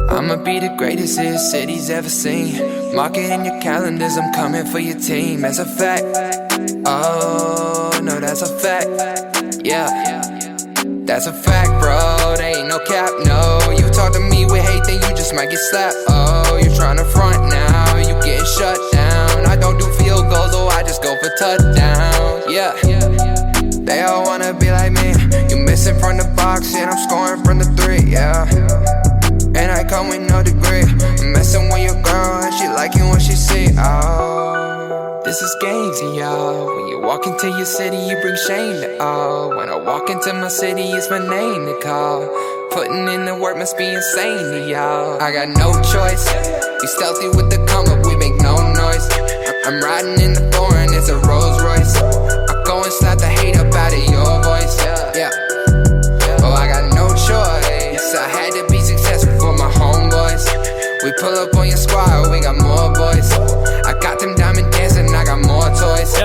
I'ma be the greatest this city's ever seen. Mark it in your calendars, I'm coming for your team. That's a fact. Oh, no, that's a fact. Yeah, that's a fact, bro. There ain't no cap, no. You talk to me with hate, then you just might get slapped. Oh, you tryna front now, you getting shut down. I don't do field goals, oh, I just go for touchdowns. Yeah, they all wanna be like me. You missing from the box, and I'm scoring. this is games, and y'all. When you walk into your city, you bring shame to all. When I walk into my city, it's my name to call. Putting in the work must be insane to y'all. I got no choice. We stealthy with the come up, we make no noise. I'm riding in the foreign, it's a Rolls Royce. I go and slap the hate up out of your voice. Yeah. Oh, I got no choice. I had to be successful for my homeboys. We pull up on your squad, we got more boys. I got them diamond dancing, I got more toys.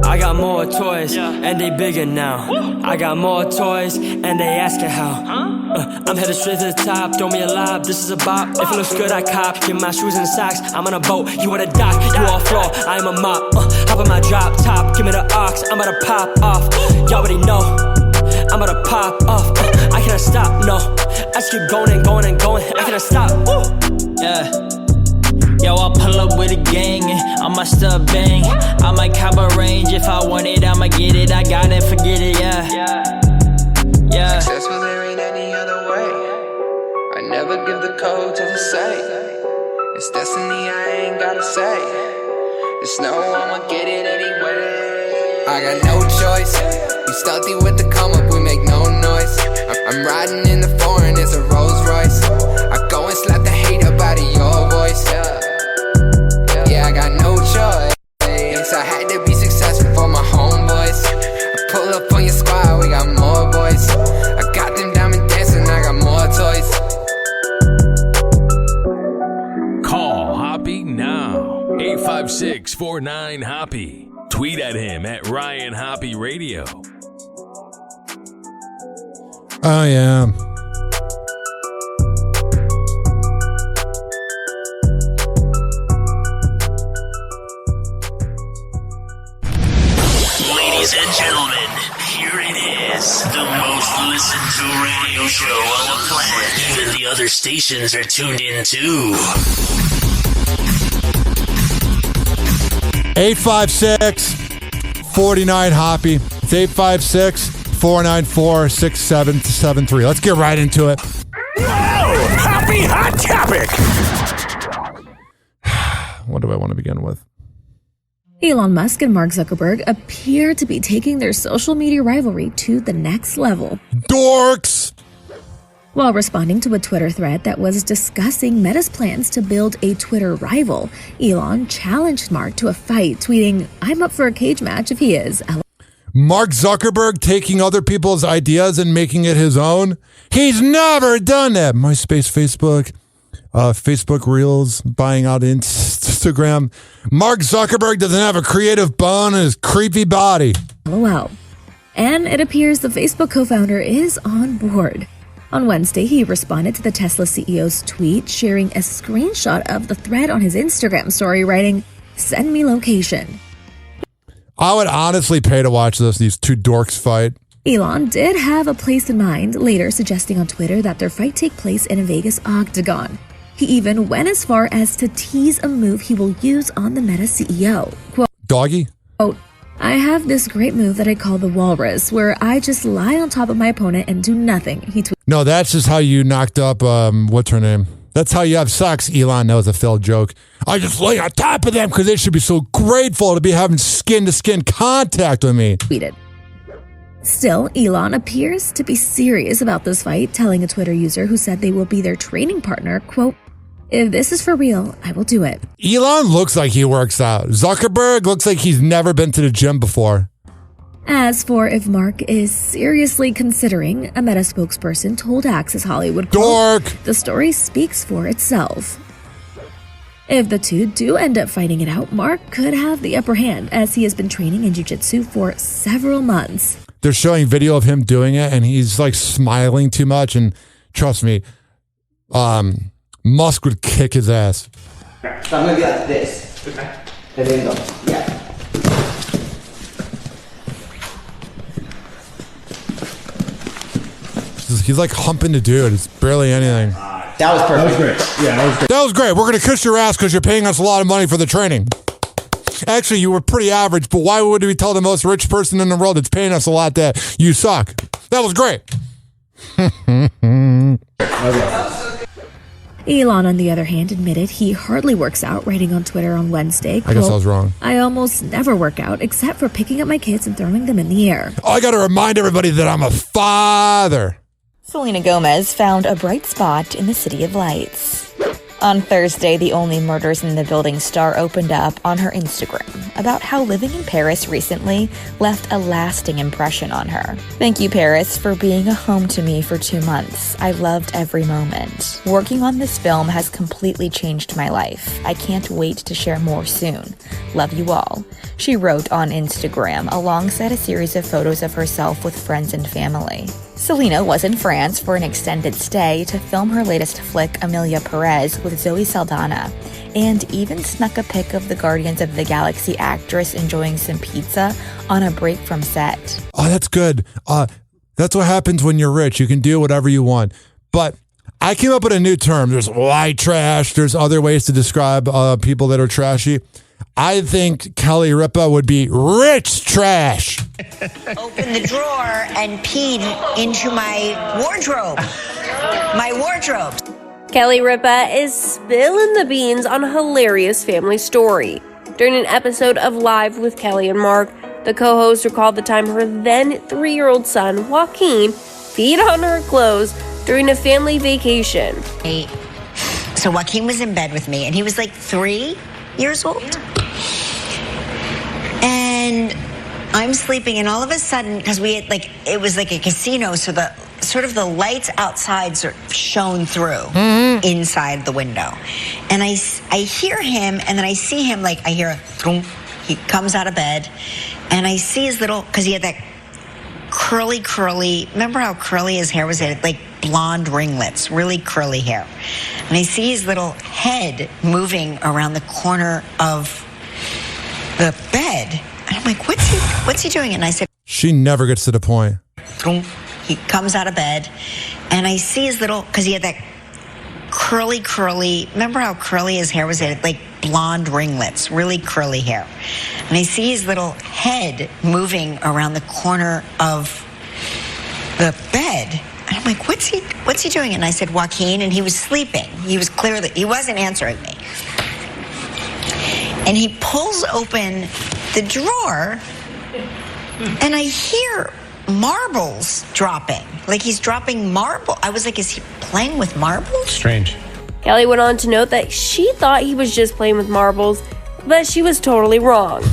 I got more toys, and they bigger now. I got more toys, and they asking how. I'm headed straight to the top, throw me a lob, this is a bop. If it looks good, I cop, get my shoes and socks. I'm on a boat, you on a dock, you all floor, I am a mop. Hop on my drop top, give me the ox, I'm about to pop off. Y'all already know, I'm about to pop off. I cannot stop, no. I just keep going and going and going, I cannot stop. Yeah. Yo, I'll pull up with a gang, I must have bang. I might cop a range, if I want it, I'ma get it. I got it, forget it, yeah. Successful, there ain't any other way. I never give the code to the safe. It's destiny, I ain't gotta say. It's no, I'ma get it anyway. I got no choice. We stealthy with the come up, we make no noise. I'm riding in the foreign, it's a Rolls Royce. I go and slap the hate up out of your voice. Yeah, I got no choice. I had to be successful for my homeboys. I pull up on your squad, we got more boys. I got them diamond dancing, I got more toys. Call Hoppe now. 856-49-HOPPE. Tweet at him at Ryan Hoppe Radio. Oh, yeah. Ladies and gentlemen, here it is. The most listened to radio show on the planet. Even the other stations are tuned in too. 856-49-HOPPE. It's 856-494-6773. Let's get right into it. Whoa! Happy Hot Topic! What do I want to begin with? Elon Musk and Mark Zuckerberg appear to be taking their social media rivalry to the next level. Dorks! While responding to a Twitter thread that was discussing Meta's plans to build a Twitter rival, Elon challenged Mark to a fight, tweeting, "I'm up for a cage match if he is." Mark Zuckerberg taking other people's ideas and making it his own? He's never done that. MySpace, Facebook, Facebook Reels, buying out Instagram. Mark Zuckerberg doesn't have a creative bone in his creepy body. LOL. And it appears the Facebook co-founder is on board. On Wednesday, he responded to the Tesla CEO's tweet, sharing a screenshot of the thread on his Instagram story, writing, "Send me location." I would honestly pay to watch these two dorks fight. Elon did have a place in mind, later suggesting on Twitter that their fight take place in a Vegas octagon. He even went as far as to tease a move he will use on the Meta CEO. Quote, Doggy? Quote, "I have this great move that I call the walrus, where I just lie on top of my opponent and do nothing," he tweeted. No, that's just how you knocked up, what's her name? That's how you have sex. Elon knows a Phil joke. I just lay on top of them because they should be so grateful to be having skin-to-skin contact with me. Tweeted. Still, Elon appears to be serious about this fight, telling a Twitter user who said they will be their training partner, quote, "If this is for real, I will do it." Elon looks like he works out. Zuckerberg looks like he's never been to the gym before. As for if Mark is seriously considering, a Meta spokesperson told Access Hollywood, Dork! "The story speaks for itself." If the two do end up fighting it out, Mark could have the upper hand, as he has been training in jiu-jitsu for several months. They're showing video of him doing it, and he's like smiling too much, and trust me, Musk would kick his ass. So I'm gonna be like this. Okay. And then go. Yeah. He's like humping the dude. It's barely anything. That was perfect. That was great. Yeah, that was great. That was great. We're going to kiss your ass because you're paying us a lot of money for the training. Actually, you were pretty average, but why would we tell the most rich person in the world that's paying us a lot that you suck? That was great. Elon, on the other hand, admitted he hardly works out, writing on Twitter on Wednesday, I guess I was wrong. "I almost never work out except for picking up my kids and throwing them in the air." Oh, I got to remind everybody that I'm a father. Selena Gomez found a bright spot in the City of Lights. On Thursday, the Only Murders in the Building star opened up on her Instagram about how living in Paris recently left a lasting impression on her. "Thank you, Paris, for being a home to me for 2 months. I loved every moment. Working on this film has completely changed my life. I can't wait to share more soon. Love you all," she wrote on Instagram alongside a series of photos of herself with friends and family. Selena was in France for an extended stay to film her latest flick, Amelia Perez, with Zoe Saldana, and even snuck a pic of the Guardians of the Galaxy actress enjoying some pizza on a break from set. Oh, that's good. That's what happens when you're rich. You can do whatever you want. But I came up with a new term. There's white trash. There's other ways to describe people that are trashy. I think Kelly Ripa would be rich trash. Opened the drawer and peed into my wardrobe. My wardrobe. Kelly Ripa is spilling the beans on a hilarious family story. During an episode of Live with Kelly and Mark, the co-host recalled the time her then 3-year-old son, Joaquin, peed on her clothes during a family vacation. So Joaquin was in bed with me, and he was like 3 years old. And I'm sleeping, and all of a sudden, because we had it was like a casino, so the sort of the lights outside sort of shone through inside the window. And I hear him, and then I see him, I hear a thump. He comes out of bed, and I see his little, because he had that curly, remember how curly his hair was? It had blonde ringlets, really curly hair. And I see his little head moving around the corner of the bed. And I'm like, what's he doing? And I said, she never gets to the point. He comes out of bed, and I see his little, because he had that curly, remember how curly his hair was? It had blonde ringlets, really curly hair. And I see his little head moving around the corner of the bed. And I'm like, what's he doing? And I said, Joaquin, and he was sleeping. He wasn't answering me. And he pulls open the drawer, and I hear marbles dropping. He's dropping marble. I was like, is he playing with marbles? Strange. Kelly went on to note that she thought he was just playing with marbles, but she was totally wrong.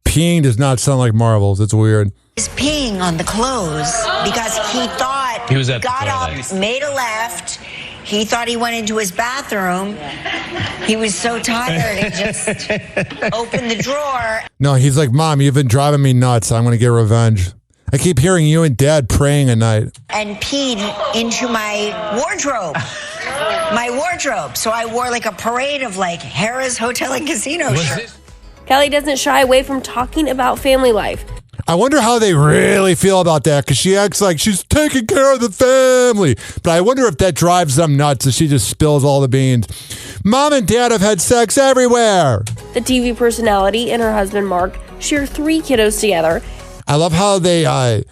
Peeing does not sound like marbles. It's weird. He's peeing on the clothes because he thought he was at got up, made a left. He thought he went into his bathroom. He was so tired, he just opened the drawer. No, he's like, Mom, you've been driving me nuts. I'm going to get revenge. I keep hearing you and Dad praying at night. And peed into my wardrobe. My wardrobe. So I wore a parade of Harrah's Hotel and Casino shirts. Kelly doesn't shy away from talking about family life. I wonder how they really feel about that, because she acts like she's taking care of the family. But I wonder if that drives them nuts as she just spills all the beans. Mom and Dad have had sex everywhere. The TV personality and her husband, Mark, share 3 kiddos together. I love how they're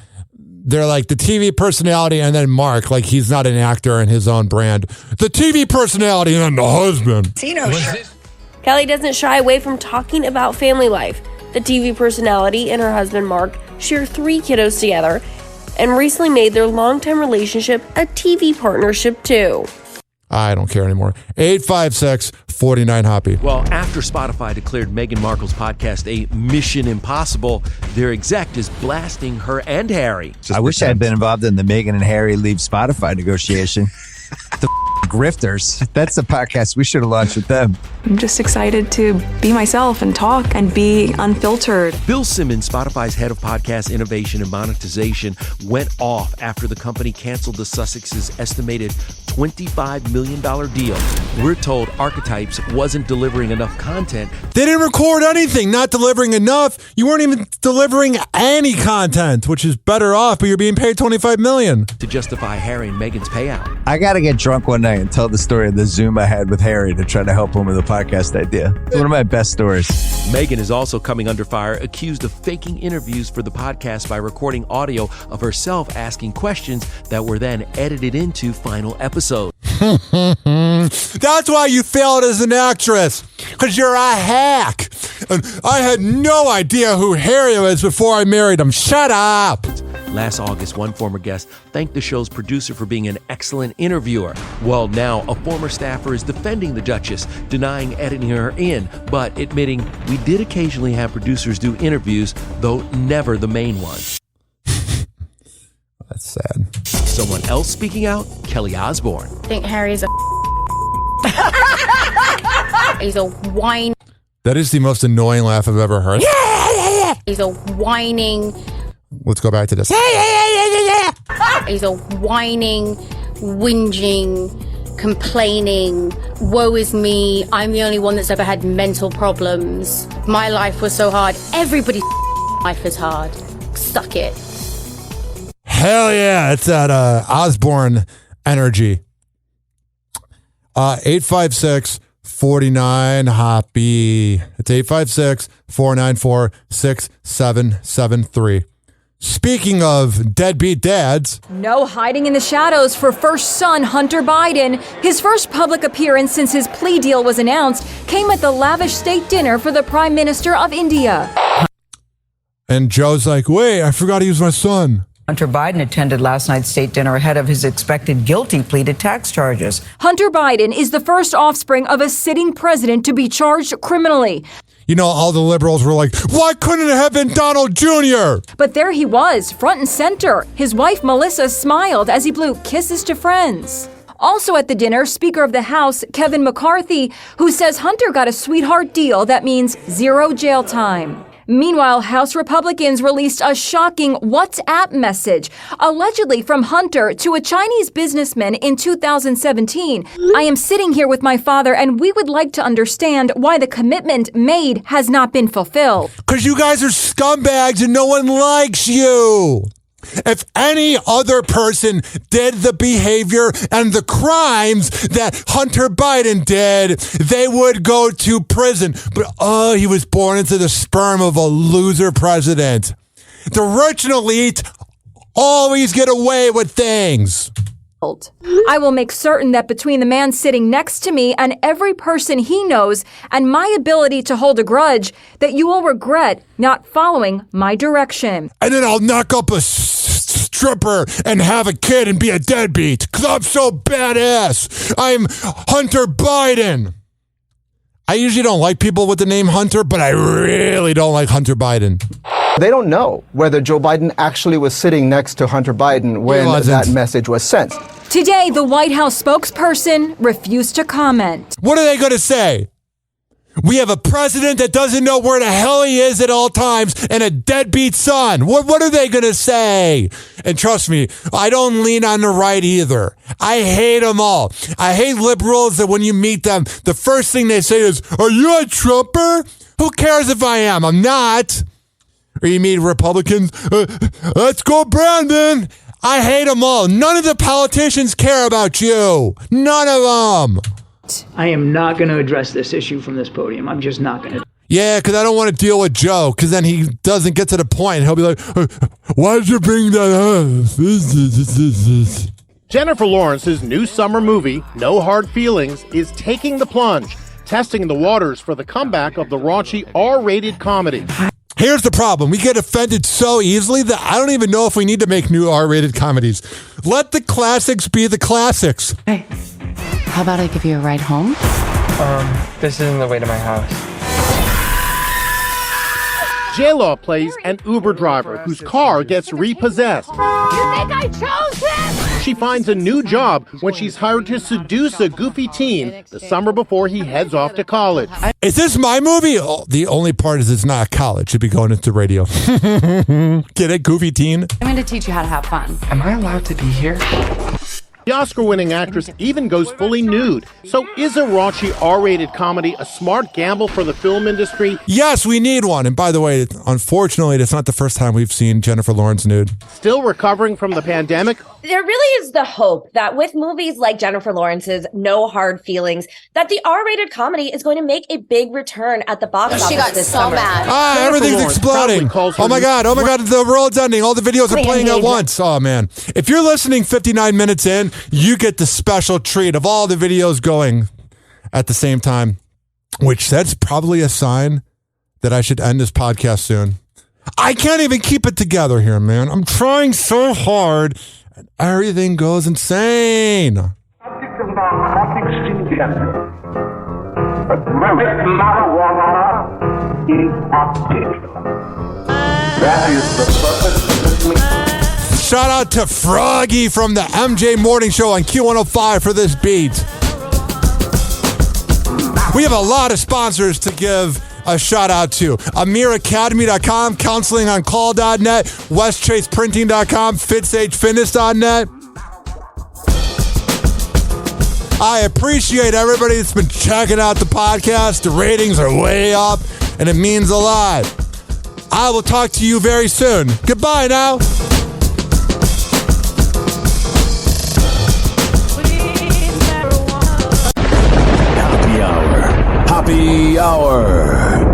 like the TV personality and then Mark, like he's not an actor in his own brand. The TV personality and then the husband. Kelly doesn't shy away from talking about family life. The TV personality and her husband, Mark, share 3 kiddos together and recently made their longtime relationship a TV partnership too. I don't care anymore. 856-49-HOPPY. Well, after Spotify declared Meghan Markle's podcast a mission impossible, their exec is blasting her and Harry. I wish I had been involved in the Meghan and Harry leave Spotify negotiation. The grifters. That's the podcast we should have launched with them. I'm just excited to be myself and talk and be unfiltered. Bill Simmons, Spotify's head of podcast innovation and monetization, went off after the company canceled the Sussex's estimated $25 million deal. We're told Archetypes wasn't delivering enough content. They didn't record anything, not delivering enough. You weren't even delivering any content, which is better off, but you're being paid $25 million. To justify Harry and Meghan's payout. I got to get drunk one night and tell the story of the Zoom I had with Harry to try to help him with a podcast idea. It's one of my best stories. Meghan is also coming under fire, accused of faking interviews for the podcast by recording audio of herself asking questions that were then edited into final episodes. That's why you failed as an actress, because you're a hack. And I had no idea who Harry was before I married him. Shut up. Last August, one former guest thanked the show's producer for being an excellent interviewer. Well, now a former staffer is defending the Duchess, denying editing her in, but admitting we did occasionally have producers do interviews, though never the main one. That's sad. Someone else speaking out, Kelly Osbourne. I think Harry's a he's a whine. That is the most annoying laugh I've ever heard. He's a whining. Let's go back to this. He's a whining, whinging, complaining. Woe is me. I'm the only one that's ever had mental problems. My life was so hard. Everybody's life is hard. Suck it. Hell yeah. It's that Osborne energy. 856-49-HOPPY. It's 856-494-6773. Speaking of deadbeat dads. No hiding in the shadows for first son Hunter Biden. His first public appearance since his plea deal was announced came at the lavish state dinner for the Prime Minister of India. And Joe's like, wait, I forgot to use my son. Hunter Biden attended last night's state dinner ahead of his expected guilty plea to tax charges. Hunter Biden is the first offspring of a sitting president to be charged criminally. You know, all the liberals were like, why couldn't it have been Donald Jr.? But there he was, front and center. His wife, Melissa, smiled as he blew kisses to friends. Also at the dinner, Speaker of the House, Kevin McCarthy, who says Hunter got a sweetheart deal that means 0 jail time. Meanwhile, House Republicans released a shocking WhatsApp message, allegedly from Hunter to a Chinese businessman in 2017. I am sitting here with my father, and we would like to understand why the commitment made has not been fulfilled. Because you guys are scumbags and no one likes you. If any other person did the behavior and the crimes that Hunter Biden did, they would go to prison. But, he was born into the sperm of a loser president. The rich and elite always get away with things. I will make certain that between the man sitting next to me and every person he knows and my ability to hold a grudge, that you will regret not following my direction. And then I'll knock up a stripper and have a kid and be a deadbeat because I'm so badass. I'm Hunter Biden. I usually don't like people with the name Hunter, but I really don't like Hunter Biden. They don't know whether Joe Biden actually was sitting next to Hunter Biden when that message was sent. Today, the White House spokesperson refused to comment. What are they going to say? We have a president that doesn't know where the hell he is at all times and a deadbeat son. What are they going to say? And trust me, I don't lean on the right either. I hate them all. I hate liberals that when you meet them, the first thing they say is, are you a Trumper? Who cares if I am? I'm not. Or you meet Republicans, let's go Brandon. I hate them all. None of the politicians care about you. None of them. I am not going to address this issue from this podium. I'm just not going to. Yeah, because I don't want to deal with Joe, because then he doesn't get to the point. He'll be like, why did you bring that up? Jennifer Lawrence's new summer movie, No Hard Feelings, is taking the plunge, testing the waters for the comeback of the raunchy R-rated comedy. Here's the problem. We get offended so easily that I don't even know if we need to make new R-rated comedies. Let the classics be the classics. Hey, how about I give you a ride home? This isn't the way to my house. J-Law plays an Uber driver whose car gets repossessed. You think I chose him? She finds a new job when she's hired to seduce a goofy teen the summer before he heads off to college. Is this my movie? Oh, the only part is it's not college. Should be going into radio. Get it, goofy teen? I'm going to teach you how to have fun. Am I allowed to be here? The Oscar-winning actress even goes fully nude. So is a raunchy R-rated comedy a smart gamble for the film industry? Yes, we need one. And by the way, unfortunately, it's not the first time we've seen Jennifer Lawrence nude. Still recovering from the pandemic? There really is the hope that with movies like Jennifer Lawrence's No Hard Feelings, that the R-rated comedy is going to make a big return at the box office. She got this so summer. mad. Everything's exploding. Oh my God, the world's ending. All the videos are playing at once. Oh man. If you're listening 59 minutes in you get the special treat of all the videos going at the same time, which that's probably a sign that I should end this podcast soon. I can't even keep it together here, man. I'm trying so hard and everything goes insane. Shout out to Froggy from the MJ Morning Show on Q105 for this beat. We have a lot of sponsors to give a shout out to. AmirAcademy.com, counselingoncall.net, westchaseprinting.com, fitshfitness.net. I appreciate everybody that's been checking out the podcast. The ratings are way up, and it means a lot. I will talk to you very soon. Goodbye now. Happy Hour.